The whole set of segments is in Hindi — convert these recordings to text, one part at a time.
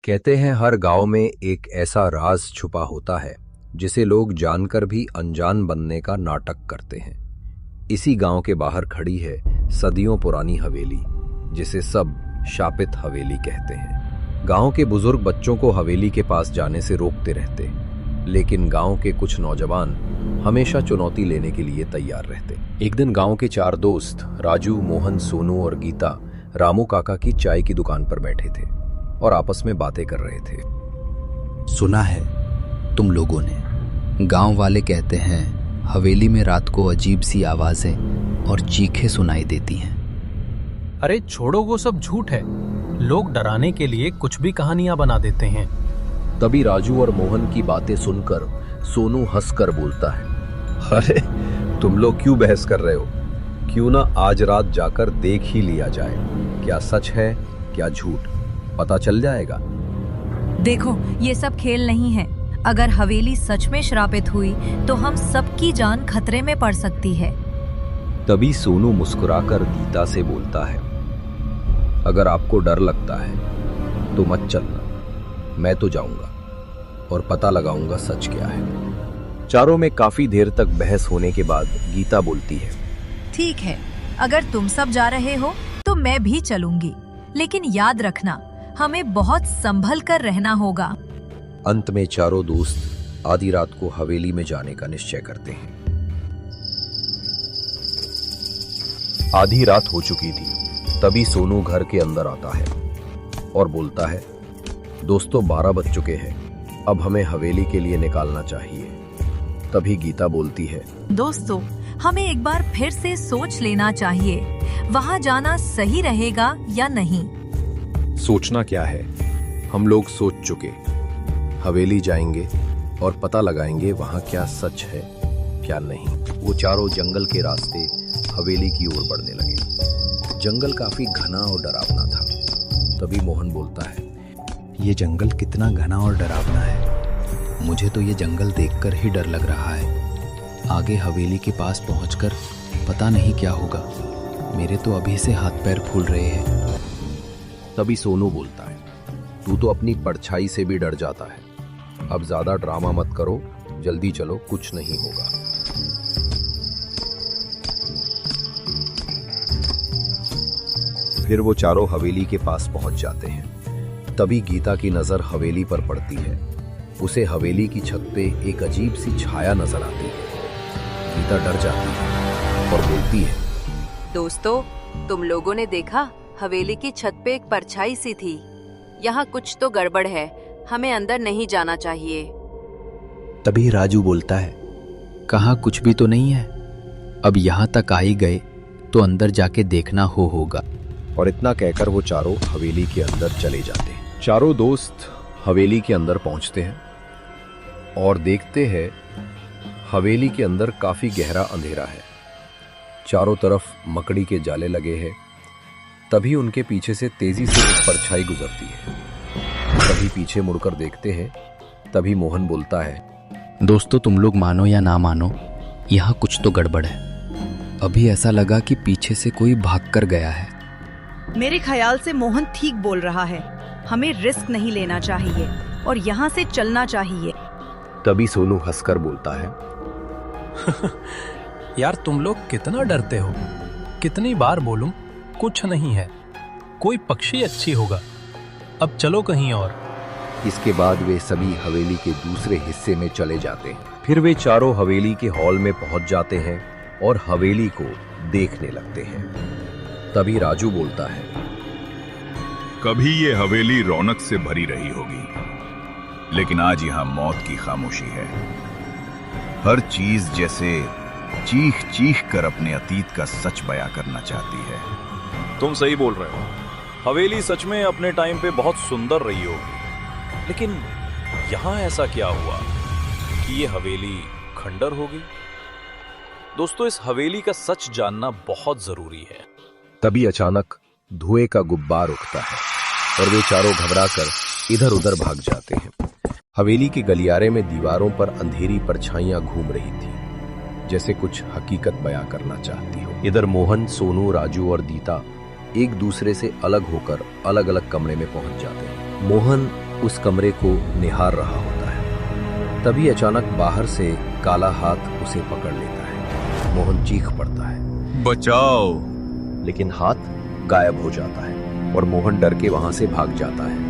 कहते हैं हर गांव में एक ऐसा राज छुपा होता है जिसे लोग जानकर भी अनजान बनने का नाटक करते हैं। इसी गांव के बाहर खड़ी है सदियों पुरानी हवेली, जिसे सब शापित हवेली कहते हैं। गांव के बुजुर्ग बच्चों को हवेली के पास जाने से रोकते रहते, लेकिन गांव के कुछ नौजवान हमेशा चुनौती लेने के लिए तैयार रहते। एक दिन गांव के 4 दोस्त राजू, मोहन, सोनू और गीता रामू काका की चाय की दुकान पर बैठे थे और आपस में बातें कर रहे थे। सुना है तुम लोगों ने, गांव वाले कहते हैं हवेली में रात को अजीब सी आवाजें और चीखें सुनाई देती हैं। अरे छोड़ो, वो सब झूठ है। लोग डराने के लिए कुछ भी कहानियां बना देते हैं। तभी राजू और मोहन की बातें सुनकर सोनू हंसकर बोलता है, अरे तुम लोग क्यों बहस कर रहे हो? क्यों ना आज रात जाकर देख ही लिया जाए, क्या सच है क्या झूठ, पता चल जाएगा। देखो, ये सब खेल नहीं है। अगर हवेली सच में श्रापित हुई तो हम सबकी जान खतरे में पड़ सकती है। तभी सोनू मुस्कुराकर गीता से बोलता है, अगर आपको डर लगता है तो मत चलना, मैं तो जाऊंगा और पता लगाऊंगा सच क्या है। चारों में काफी देर तक बहस होने के बाद गीता बोलती है, ठीक है, अगर तुम सब जा रहे हो तो मैं भी चलूंगी, लेकिन याद रखना हमें बहुत संभल कर रहना होगा। अंत में चारों दोस्त आधी रात को हवेली में जाने का निश्चय करते हैं। आधी रात हो चुकी थी, तभी सोनू घर के अंदर आता है और बोलता है, दोस्तों 12 बज चुके हैं, अब हमें हवेली के लिए निकालना चाहिए। तभी गीता बोलती है, दोस्तों हमें एक बार फिर से सोच लेना चाहिए, वहाँ जाना सही रहेगा या नहीं। सोचना क्या है, हम लोग सोच चुके। हवेली जाएंगे और पता लगाएंगे वहाँ क्या सच है क्या नहीं। वो चारों जंगल के रास्ते हवेली की ओर बढ़ने लगे। जंगल काफी घना और डरावना था। तभी मोहन बोलता है, ये जंगल कितना घना और डरावना है, मुझे तो ये जंगल देखकर ही डर लग रहा है। आगे हवेली के पास पहुंचकर पता नहीं क्या होगा, मेरे तो अभी से हाथ पैर फूल रहे हैं। तभी सोनू बोलता है, तू तो अपनी परछाई से भी डर जाता है, अब ज्यादा ड्रामा मत करो, जल्दी चलो, कुछ नहीं होगा। फिर वो चारों हवेली के पास पहुंच जाते हैं। तभी गीता की नजर हवेली पर पड़ती है। उसे हवेली की छत पे एक अजीब सी छाया नजर आती है। गीता डर जाती है और बोलती है, दोस्तों तुम लोगों ने देखा, हवेली की छत पे एक परछाई सी थी। यहाँ कुछ तो गड़बड़ है, हमें अंदर नहीं जाना चाहिए। तभी राजू बोलता है, कहाँ कुछ भी तो नहीं है, अब यहाँ तक आ ही गए तो अंदर जाके देखना होगा। और इतना कहकर वो चारों हवेली के अंदर चले जाते हैं। चारों दोस्त हवेली के अंदर पहुंचते हैं और देखते हैं हवेली के अंदर काफी गहरा अंधेरा है। चारों तरफ मकड़ी के जाले लगे हैं। तभी उनके पीछे से तेजी से एक परछाई गुजरती है। तभी पीछे मुड़कर देखते हैं। तभी मोहन बोलता है, दोस्तों तुम लोग मानो या ना मानो, यहाँ कुछ तो गड़बड़ है। अभी ऐसा लगा कि पीछे से कोई भाग कर गया है। मेरे ख्याल से मोहन ठीक बोल रहा है, हमें रिस्क नहीं लेना चाहिए और यहाँ से चलना चाहिए। तभी सोनू हंसकर बोलता है, यार तुम लोग कितना डरते हो, कितनी बार बोलूं, कुछ नहीं है, कोई पक्षी अच्छी होगा, अब चलो कहीं और। इसके बाद वे सभी हवेली के दूसरे हिस्से में चले जाते हैं। फिर वे चारों हवेली के हॉल में पहुंच जाते हैं और हवेली को देखने लगते हैं। तभी राजू बोलता है, कभी ये हवेली रौनक से भरी रही होगी, लेकिन आज यहाँ मौत की खामोशी है। हर चीज जैसे चीख चीख कर अपने अतीत का सच बयां करना चाहती है। तुम सही बोल रहे हो, हवेली सच में अपने टाइम पे बहुत सुंदर रही होगी, लेकिन यहाँ ऐसा क्या हुआ कि ये हवेली खंडर हो गई? दोस्तों इस हवेली का सच जानना बहुत जरूरी है। तभी अचानक धुएं का गुब्बार उठता है और वे चारों घबराकर इधर उधर भाग जाते हैं। हवेली के गलियारे में दीवारों पर अंधेरी परछाइयां घूम रही थी, जैसे कुछ हकीकत बयां करना चाहती हो। इधर मोहन, सोनू, राजू और गीता एक दूसरे से अलग होकर अलग अलग कमरे में पहुंच जाते हैं। मोहन उस कमरे को निहार रहा होता है। तभी अचानक बाहर से काला हाथ उसे पकड़ लेता है। मोहन चीख पड़ता है, बचाओ! लेकिन हाथ गायब हो जाता है और मोहन डर के वहां से भाग जाता है।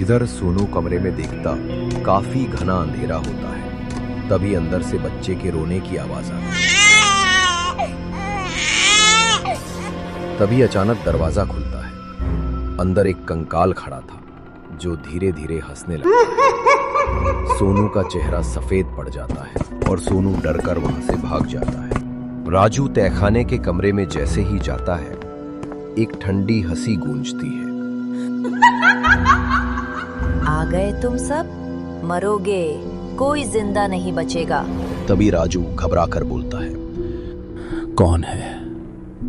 इधर सोनू कमरे में देखता काफी घना अंधेरा होता है। तभी अंदर से बच्चे के रोने की आवाज आती है। तभी अचानक दरवाजा खुलता है। अंदर एक कंकाल खड़ा था जो धीरे धीरे हंसने लगा। सोनू का चेहरा सफेद पड़ जाता है और सोनू डरकर वहां से भाग जाता है। राजू तहखाने के कमरे में जैसे ही जाता है, एक ठंडी हंसी गूंजती है। आ गए तुम सब, मरोगे, कोई जिंदा नहीं बचेगा। तभी राजू घबरा कर बोलता है, कौन है?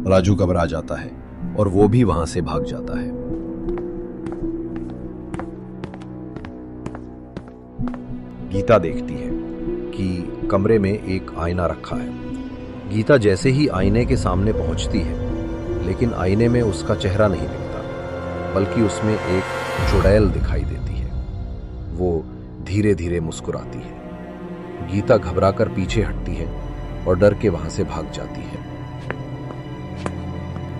राजू घबरा जाता है और वो भी वहां से भाग जाता है। गीता देखती है कि कमरे में एक आईना रखा है। गीता जैसे ही आईने के सामने पहुंचती है, लेकिन आईने में उसका चेहरा नहीं दिखता, बल्कि उसमें एक चुड़ैल दिखाई देती है। वो धीरे धीरे मुस्कुराती है। गीता घबराकर पीछे हटती है और डर के वहां से भाग जाती है।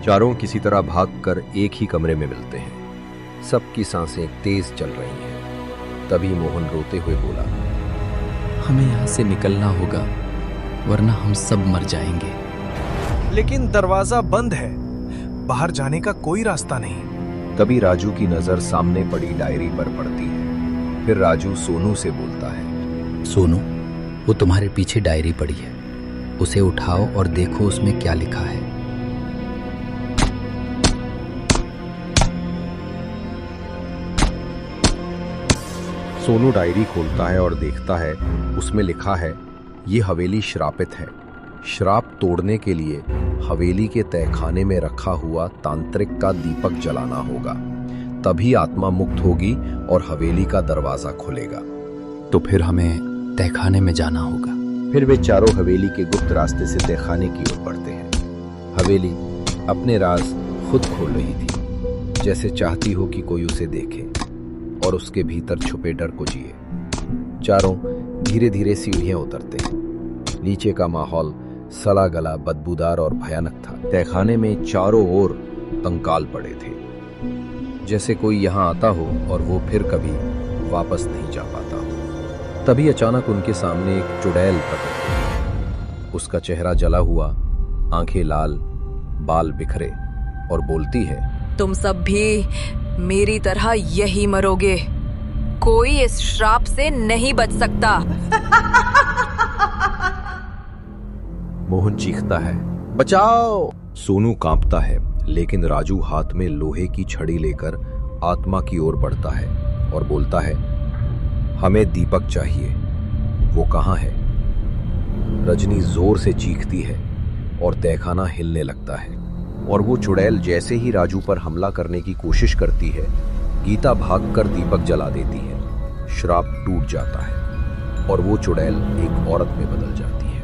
चारों किसी तरह भागकर एक ही कमरे में मिलते हैं। सबकी सांसें तेज चल रही हैं। तभी मोहन रोते हुए बोला, हमें यहाँ से निकलना होगा, वरना हम सब मर जाएंगे। लेकिन दरवाजा बंद है, बाहर जाने का कोई रास्ता नहीं। तभी राजू की नजर सामने पड़ी डायरी पर पड़ती है। फिर राजू सोनू से बोलता है, सोनू, वो तुम्हारे पीछे डायरी पड़ी है, उसे उठाओ और देखो उसमें क्या लिखा है। सोनू डायरी खोलता है और देखता है उसमें लिखा है, ये हवेली श्रापित है। श्राप तोड़ने के लिए हवेली के तहखाने में रखा हुआ तांत्रिक का दीपक जलाना होगा, तभी आत्मा मुक्त होगी और हवेली का दरवाजा खुलेगा। तो फिर हमें तहखाने में जाना होगा। फिर वे चारों हवेली के गुप्त रास्ते से तहखाने की ओर बढ़ते हैं। हवेली अपने राज खुद खोल रही थी, जैसे चाहती हो कि कोई उसे देखे और उसके भीतर छुपे डर को जिए। चारों धीरे धीरे सीढ़ियां उतरते हैं। नीचे का माहौल सड़ा गला, बदबूदार और भयानक था। तहखाने में चारों ओर कंकाल पड़े थे, जैसे कोई यहां आता हो और वो फिर कभी वापस नहीं जा पाता हो। तभी अचानक उनके सामने एक चुड़ैल प्रकट हुई। उसका चेहरा जला हुआ, आंखें लाल, बाल बिखरे और बोलती है, तुम सब भी मेरी तरह यही मरोगे। कोई इस श्राप से नहीं बच सकता। मोहन चीखता है, बचाओ! सोनू कांपता है, लेकिन राजू हाथ में लोहे की छड़ी लेकर आत्मा की ओर बढ़ता है और बोलता है, हमें दीपक चाहिए। वो कहाँ है? रजनी जोर से चीखती है और तहखाना हिलने लगता है और वो चुड़ैल जैसे ही राजू पर हमला करने की कोशिश करती है, गीता भागकर दीपक जला देती है। श्राप टूट जाता है और वो चुड़ैल एक औरत में बदल जाती है।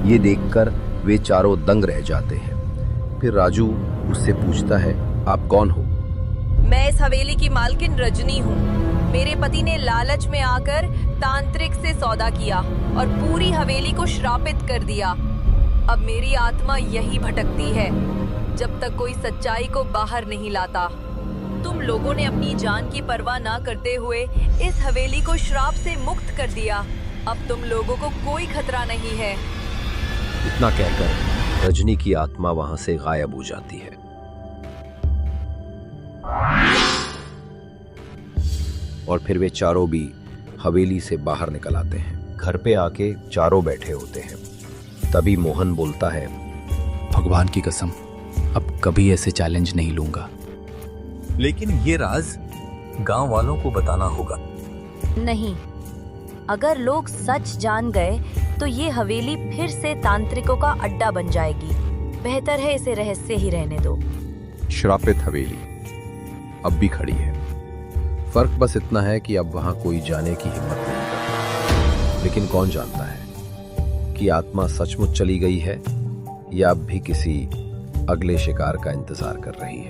ये देखकर वे चारों दंग रह जाते हैं। फिर राजू उससे पूछता है, आप कौन हो? मैं इस हवेली की मालकिन रजनी हूँ। मेरे पति ने लालच में आकर तांत्रिक से सौदा किया और पूरी हवेली को श्रापित कर दिया। अब मेरी आत्मा यही भटकती है जब तक कोई सच्चाई को बाहर नहीं लाता। तुम लोगों ने अपनी जान की परवाह ना करते हुए इस हवेली को श्राप से मुक्त कर दिया। अब तुम लोगों को कोई खतरा नहीं है। इतना कहकर रजनी की आत्मा वहां से गायब हो जाती है। और फिर वे चारों भी हवेली से बाहर निकल आते हैं। घर पे आके चारों बैठे होते हैं। तभी मोहन बोलता है, भगवान की कसम, अब कभी ऐसे चैलेंज नहीं लूंगा। लेकिन ये राज गांव वालों को बताना होगा। नहीं, अगर लोग सच जान गए तो ये हवेली फिर से तांत्रिकों का अड्डा बन जाएगी। बेहतर है इसे रहस्य ही रहने दो। श्रापित हवेली अब भी खड़ी है। फर्क बस इतना है कि अब वहां कोई जाने की हिम्मत नहीं करता। लेकिन कौन जानता है कि आत्मा सचमुच चली गई है या अब भी किसी अगले शिकार का इंतजार कर रही है।